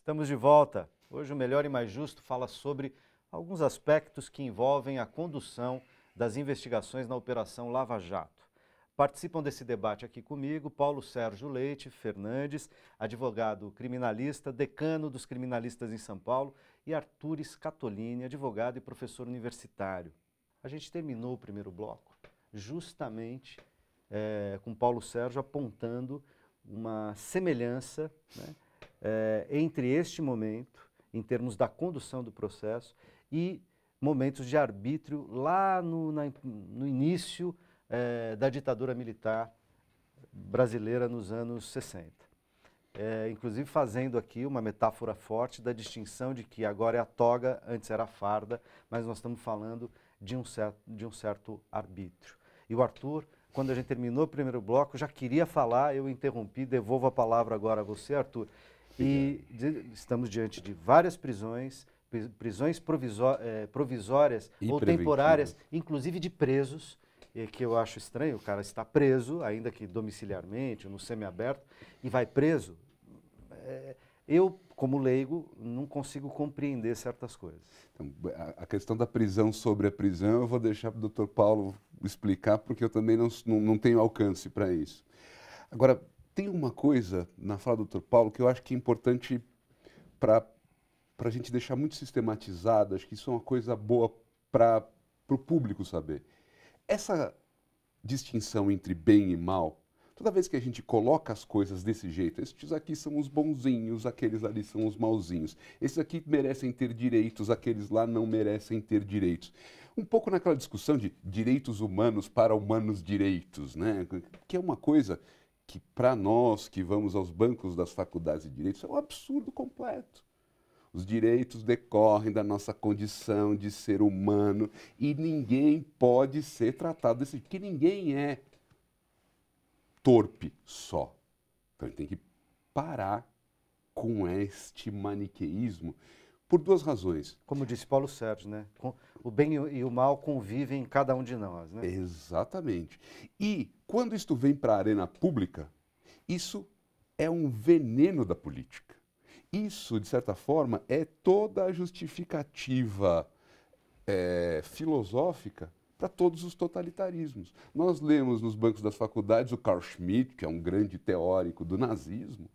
Estamos de volta. Hoje o Melhor e Mais Justo fala sobre alguns aspectos que envolvem a condução das investigações na Operação Lava Jato. Participam desse debate aqui comigo Paulo Sérgio Leite Fernandes, advogado criminalista, decano dos criminalistas em São Paulo, e Arthur Scatolini, advogado e professor universitário. A gente terminou o primeiro bloco justamente com Paulo Sérgio apontando uma semelhança, né, entre este momento, em termos da condução do processo, e momentos de arbítrio lá no início da ditadura militar brasileira nos anos 60. Inclusive fazendo aqui uma metáfora forte da distinção de que agora é a toga, antes era a farda, mas nós estamos falando de um certo arbítrio. E o Arthur, quando a gente terminou o primeiro bloco, já queria falar, eu interrompi, devolvo a palavra agora a você, Arthur. E estamos diante de várias prisões provisórias ou temporárias, inclusive de presos, que eu acho estranho, o cara está preso, ainda que domiciliarmente, no semiaberto, e vai preso. Eu, como leigo, não consigo compreender certas coisas. Então, a questão da prisão sobre a prisão eu vou deixar para o Dr. Paulo explicar, porque eu também não tenho alcance para isso. Agora, tem uma coisa na fala do Dr. Paulo que eu acho que é importante para a gente deixar muito sistematizado, acho que isso é uma coisa boa para o público saber. Essa distinção entre bem e mal, toda vez que a gente coloca as coisas desse jeito, estes aqui são os bonzinhos, aqueles ali são os mauzinhos, esses aqui merecem ter direitos, aqueles lá não merecem ter direitos. Um pouco naquela discussão de direitos humanos para humanos direitos, né? Que é uma coisa que para nós que vamos aos bancos das faculdades de direitos é um absurdo completo. Os direitos decorrem da nossa condição de ser humano e ninguém pode ser tratado desse jeito, porque ninguém é torpe só. Então a gente tem que parar com este maniqueísmo por duas razões. Como disse Paulo Sérgio, né? O bem e o mal convivem em cada um de nós, né? Exatamente. E quando isto vem para a arena pública, isso é um veneno da política. Isso, de certa forma, é toda a justificativa filosófica para todos os totalitarismos. Nós lemos nos bancos das faculdades o Carl Schmitt, que é um grande teórico do nazismo,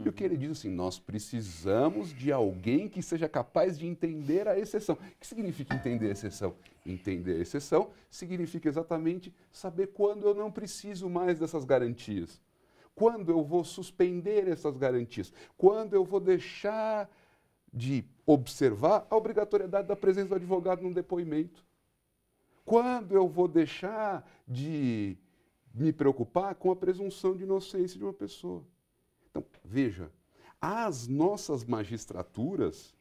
e o que ele diz assim, nós precisamos de alguém que seja capaz de entender a exceção. O que significa entender a exceção? Entender a exceção significa exatamente saber quando eu não preciso mais dessas garantias. Quando eu vou suspender essas garantias? Quando eu vou deixar de observar a obrigatoriedade da presença do advogado num depoimento? Quando eu vou deixar de me preocupar com a presunção de inocência de uma pessoa? Então, veja, as nossas magistraturas,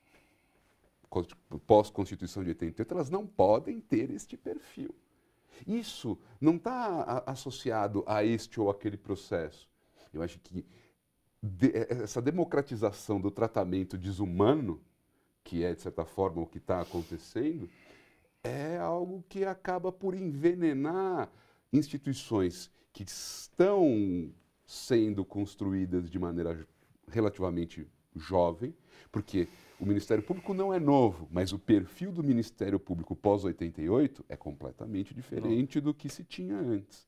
pós-Constituição de 88, elas não podem ter este perfil. Isso não está associado a este ou aquele processo. Eu acho que essa democratização do tratamento desumano, que é, de certa forma, o que está acontecendo, é algo que acaba por envenenar instituições que estão sendo construídas de maneira relativamente jovem, porque o Ministério Público não é novo, mas o perfil do Ministério Público pós-88 é completamente diferente do que se tinha antes.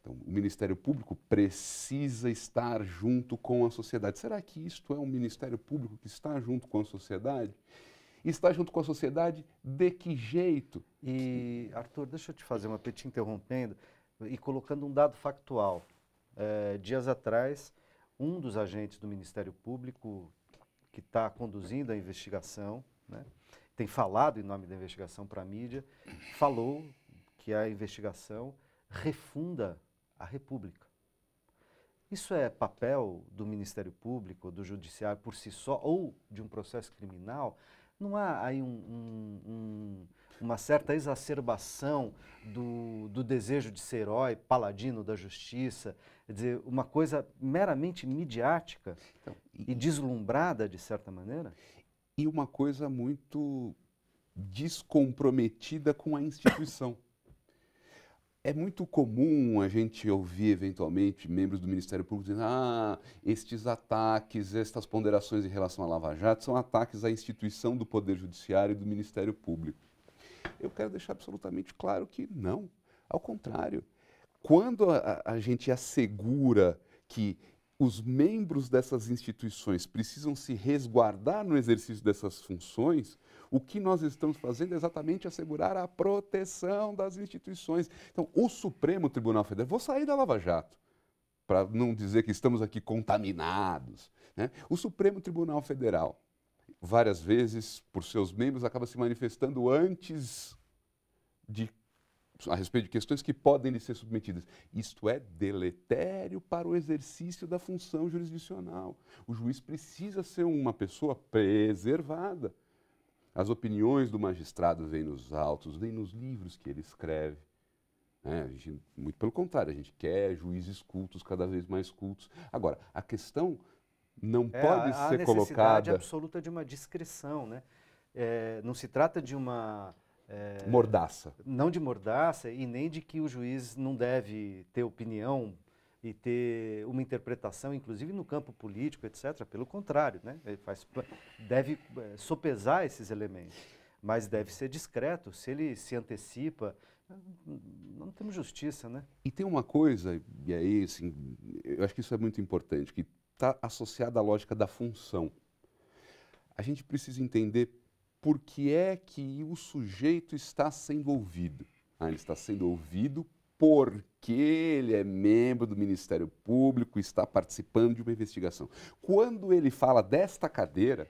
Então, o Ministério Público precisa estar junto com a sociedade. Será que isto é um Ministério Público que está junto com a sociedade? E está junto com a sociedade de que jeito? E, Arthur, deixa eu te fazer uma te interrompendo e colocando um dado factual. Dias atrás, um dos agentes do Ministério Público que está conduzindo a investigação, né, tem falado em nome da investigação para a mídia, falou que a investigação refunda a República. Isso é papel do Ministério Público, do Judiciário por si só, ou de um processo criminal? Não há aí uma certa exacerbação do desejo de ser herói, paladino da justiça, quer dizer, uma coisa meramente midiática e deslumbrada, de certa maneira? E uma coisa muito descomprometida com a instituição. É muito comum a gente ouvir, eventualmente, membros do Ministério Público dizendo: estes ataques, estas ponderações em relação à Lava Jato são ataques à instituição do Poder Judiciário e do Ministério Público. Eu quero deixar absolutamente claro que não. Ao contrário. Quando a gente assegura que os membros dessas instituições precisam se resguardar no exercício dessas funções, o que nós estamos fazendo é exatamente assegurar a proteção das instituições. Então, o Supremo Tribunal Federal, vou sair da Lava Jato, para não dizer que estamos aqui contaminados, né? O Supremo Tribunal Federal, várias vezes, por seus membros, acaba se manifestando antes a respeito de questões que podem lhe ser submetidas. Isto é deletério para o exercício da função jurisdicional. O juiz precisa ser uma pessoa preservada. As opiniões do magistrado vêm nos autos, vêm nos livros que ele escreve. Muito pelo contrário, a gente quer juízes cultos, cada vez mais cultos. Agora, a questão não pode ser colocada... A necessidade absoluta de uma discrição, né? Não se trata de uma... mordaça. Não de mordaça e nem de que o juiz não deve ter opinião e ter uma interpretação, inclusive no campo político, etc. Pelo contrário, né? Ele deve sopesar esses elementos, mas deve ser discreto. Se ele se antecipa, não temos justiça, né? E tem uma coisa, e aí, assim, eu acho que isso é muito importante, que está associada à lógica da função. A gente precisa entender por que é que o sujeito está sendo ouvido. Ele está sendo ouvido porque ele é membro do Ministério Público, está participando de uma investigação. Quando ele fala desta cadeira,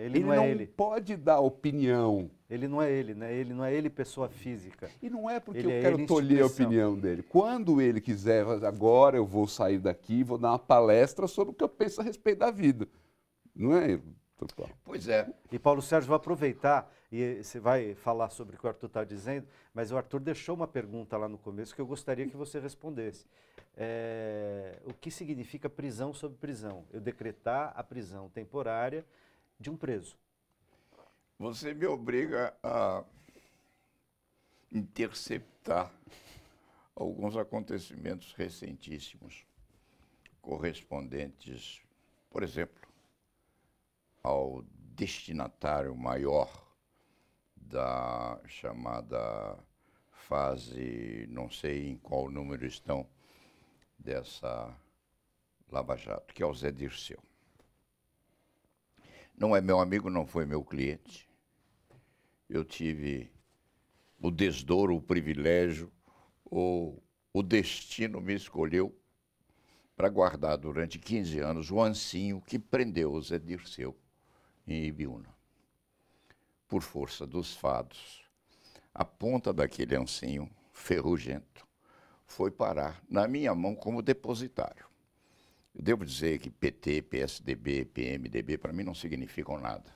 ele não pode dar opinião. Ele não é ele, né? Ele não é ele pessoa física. E não é porque eu quero tolher a opinião dele. Quando ele quiser, agora eu vou sair daqui e vou dar uma palestra sobre o que eu penso a respeito da vida. Não é? Pois é. E Paulo Sérgio, vou aproveitar, e você vai falar sobre o que o Arthur está dizendo, mas o Arthur deixou uma pergunta lá no começo que eu gostaria que você respondesse. O que significa prisão sob prisão? Eu decretar a prisão temporária de um preso. Você me obriga a interceptar alguns acontecimentos recentíssimos, correspondentes, por exemplo, ao destinatário maior da chamada fase, não sei em qual número estão, dessa Lava Jato, que é o Zé Dirceu. Não é meu amigo, não foi meu cliente. Eu tive o desdouro, o privilégio, ou o destino me escolheu para guardar durante 15 anos o ancinho que prendeu o Zé Dirceu em Ibiúna. Por força dos fados, a ponta daquele ancinho ferrugento foi parar na minha mão como depositário. Eu devo dizer que PT, PSDB, PMDB, para mim não significam nada.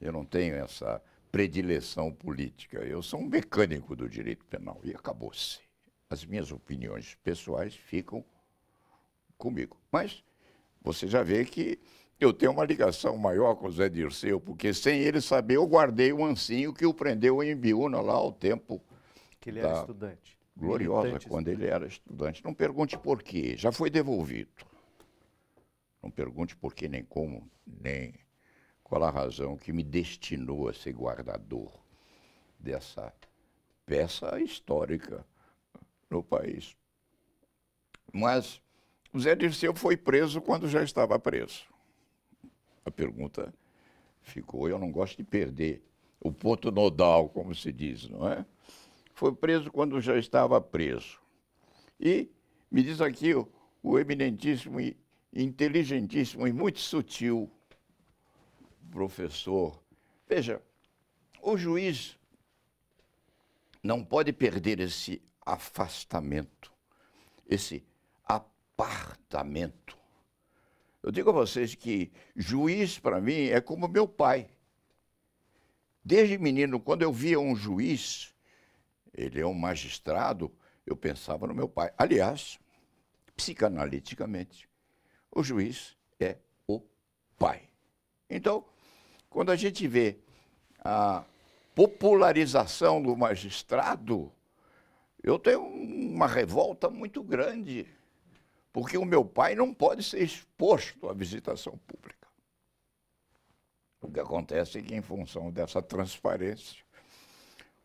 Eu não tenho essa predileção política. Eu sou um mecânico do direito penal e acabou-se. As minhas opiniões pessoais ficam comigo. Mas você já vê que eu tenho uma ligação maior com o Zé Dirceu, porque sem ele saber, eu guardei o ancinho que o prendeu em Ibiúna lá ao tempo que ele era estudante. Gloriosa, quando ele era estudante. Não pergunte por quê, já foi devolvido. Não pergunte por quê, nem como, nem qual a razão que me destinou a ser guardador dessa peça histórica no país. Mas o Zé Dirceu foi preso quando já estava preso. A pergunta ficou, eu não gosto de perder o ponto nodal, como se diz, não é? Foi preso quando já estava preso. E me diz aqui o eminentíssimo e inteligentíssimo e muito sutil professor. Veja, o juiz não pode perder esse afastamento, esse apartamento. Eu digo a vocês que juiz, para mim, é como meu pai. Desde menino, quando eu via um juiz, ele é um magistrado, eu pensava no meu pai. Aliás, psicanaliticamente, o juiz é o pai. Então, quando a gente vê a popularização do magistrado, eu tenho uma revolta muito grande, porque o meu pai não pode ser exposto à visitação pública. O que acontece é que, em função dessa transparência,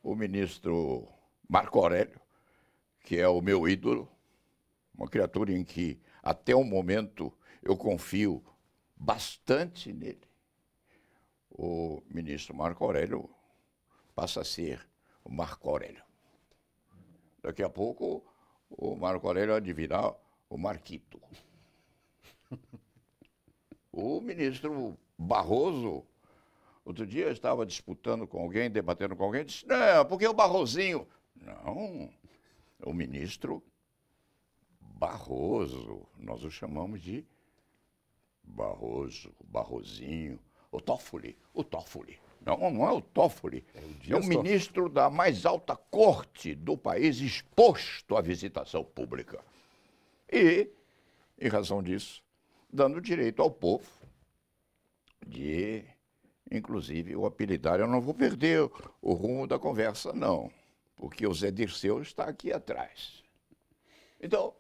o ministro Marco Aurélio, que é o meu ídolo, uma criatura em que, até o momento, eu confio bastante nele, o ministro Marco Aurélio passa a ser o Marco Aurélio. Daqui a pouco, o Marco Aurélio vai virar o Marquito. O ministro Barroso, outro dia eu estava disputando com alguém, debatendo com alguém, disse, não, porque o Barrosinho. Não, o ministro Barroso, nós o chamamos de Barroso, Barrosinho, o Toffoli. Não, não é o Toffoli, é o ministro da mais alta corte do país exposto à visitação pública. E, em razão disso, dando direito ao povo de, inclusive, o apelidar. Eu não vou perder o rumo da conversa, não, porque o Zé Dirceu está aqui atrás. Então,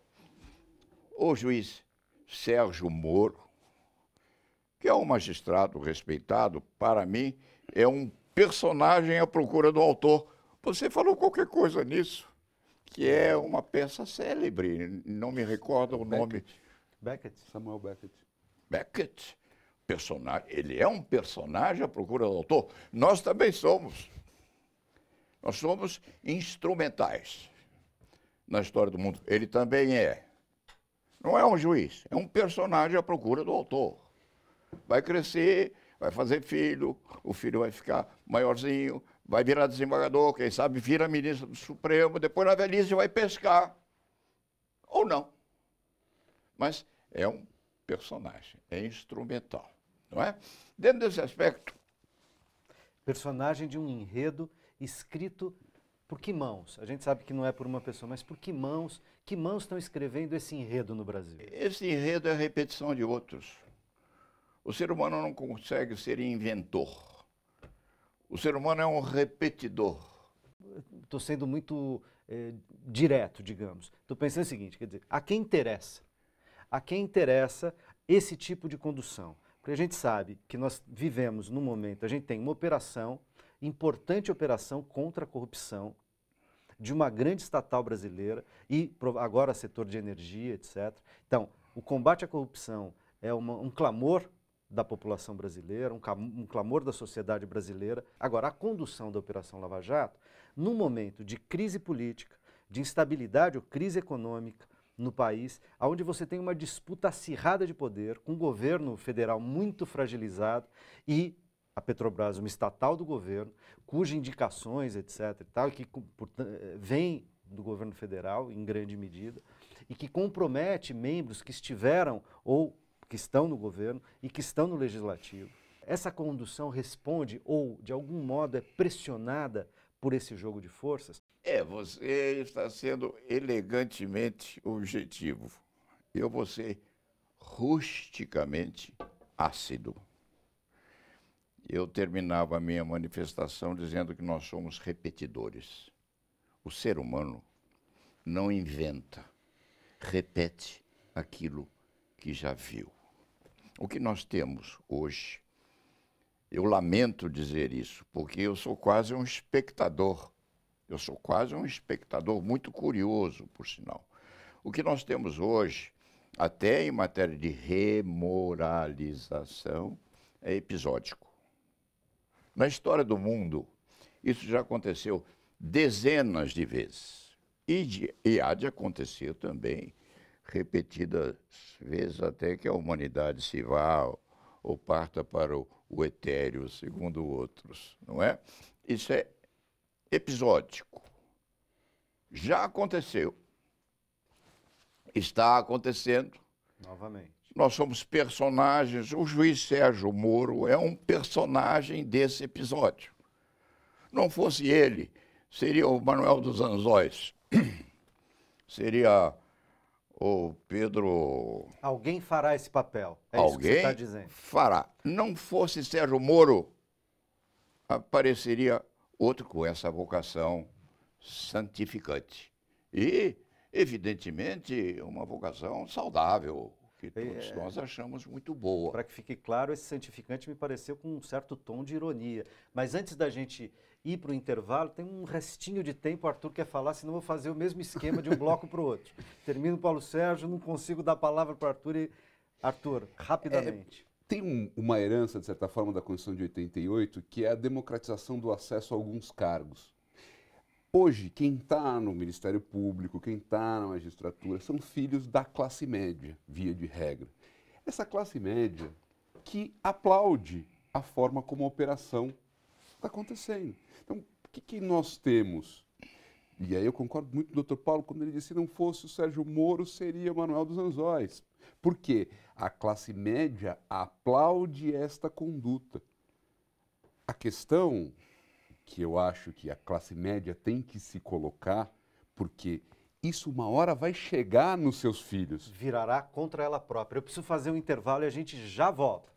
o juiz Sérgio Moro, que é um magistrado respeitado, para mim, é um personagem à procura do autor. Você falou qualquer coisa nisso, que é uma peça célebre, não me recordo o nome. Beckett. Samuel Beckett. Beckett, personagem, ele é um personagem à procura do autor. Nós também somos. Nós somos instrumentais na história do mundo. Ele também é. Não é um juiz, é um personagem à procura do autor. Vai crescer, vai fazer filho, o filho vai ficar maiorzinho, vai virar desembargador, quem sabe vira ministro do Supremo, depois na velhice vai pescar. Ou não. Mas é um personagem, é instrumental, não é? Dentro desse aspecto... Personagem de um enredo escrito por que mãos? A gente sabe que não é por uma pessoa, mas por que mãos? Que mãos estão escrevendo esse enredo no Brasil? Esse enredo é a repetição de outros. O ser humano não consegue ser inventor. O ser humano é um repetidor. Estou sendo muito direto, digamos. Estou pensando o seguinte, quer dizer, a quem interessa? A quem interessa esse tipo de condução? Porque a gente sabe que nós vivemos num momento, a gente tem uma operação, importante operação contra a corrupção, de uma grande estatal brasileira e agora setor de energia, etc. Então, o combate à corrupção é um clamor da população brasileira, um clamor da sociedade brasileira. Agora, a condução da Operação Lava Jato, num momento de crise política, de instabilidade ou crise econômica no país, onde você tem uma disputa acirrada de poder, com o governo federal muito fragilizado e a Petrobras, uma estatal do governo, cujas indicações, etc., e tal, que vem do governo federal, em grande medida, e que compromete membros que estiveram ou que estão no governo e que estão no legislativo. Essa condução responde ou, de algum modo, é pressionada por esse jogo de forças? Você está sendo elegantemente objetivo. Eu vou ser rusticamente ácido. Eu terminava a minha manifestação dizendo que nós somos repetidores. O ser humano não inventa, repete aquilo que já viu. O que nós temos hoje, eu lamento dizer isso, porque eu sou quase um espectador. Eu sou quase um espectador muito curioso, por sinal. O que nós temos hoje, até em matéria de remoralização, é episódico. Na história do mundo, isso já aconteceu dezenas de vezes. E há de acontecer também repetidas vezes até que a humanidade se vá ou parta para o etéreo, segundo outros, não é? Isso é episódico. Já aconteceu. Está acontecendo. Novamente. Nós somos personagens. O juiz Sérgio Moro é um personagem desse episódio. Não fosse ele, seria o Manuel dos Anzóis. Seria o Pedro... Alguém fará esse papel. É Alguém isso que você está dizendo. fará. Não fosse Sérgio Moro, apareceria outro com essa vocação santificante E, evidentemente, uma vocação saudável, que todos nós achamos muito boa. Para que fique claro, esse santificante me pareceu com um certo tom de ironia. Mas antes da gente ir para o intervalo, tem um restinho de tempo, o Arthur quer falar, senão eu vou fazer o mesmo esquema de um bloco para o outro. Termino o Paulo Sérgio, não consigo dar a palavra para o Arthur. Arthur, rapidamente. Tem uma herança, de certa forma, da Constituição de 88, que é a democratização do acesso a alguns cargos. Hoje, quem está no Ministério Público, quem está na magistratura, são filhos da classe média, via de regra. Essa classe média que aplaude a forma como a operação está acontecendo. Então, o que nós temos? E aí eu concordo muito com o Dr. Paulo quando ele disse que se não fosse o Sérgio Moro, seria o Manuel dos Anzóis. Por quê? A classe média aplaude esta conduta. A questão que eu acho que a classe média tem que se colocar, porque isso uma hora vai chegar nos seus filhos. Virará contra ela própria. Eu preciso fazer um intervalo e a gente já volta.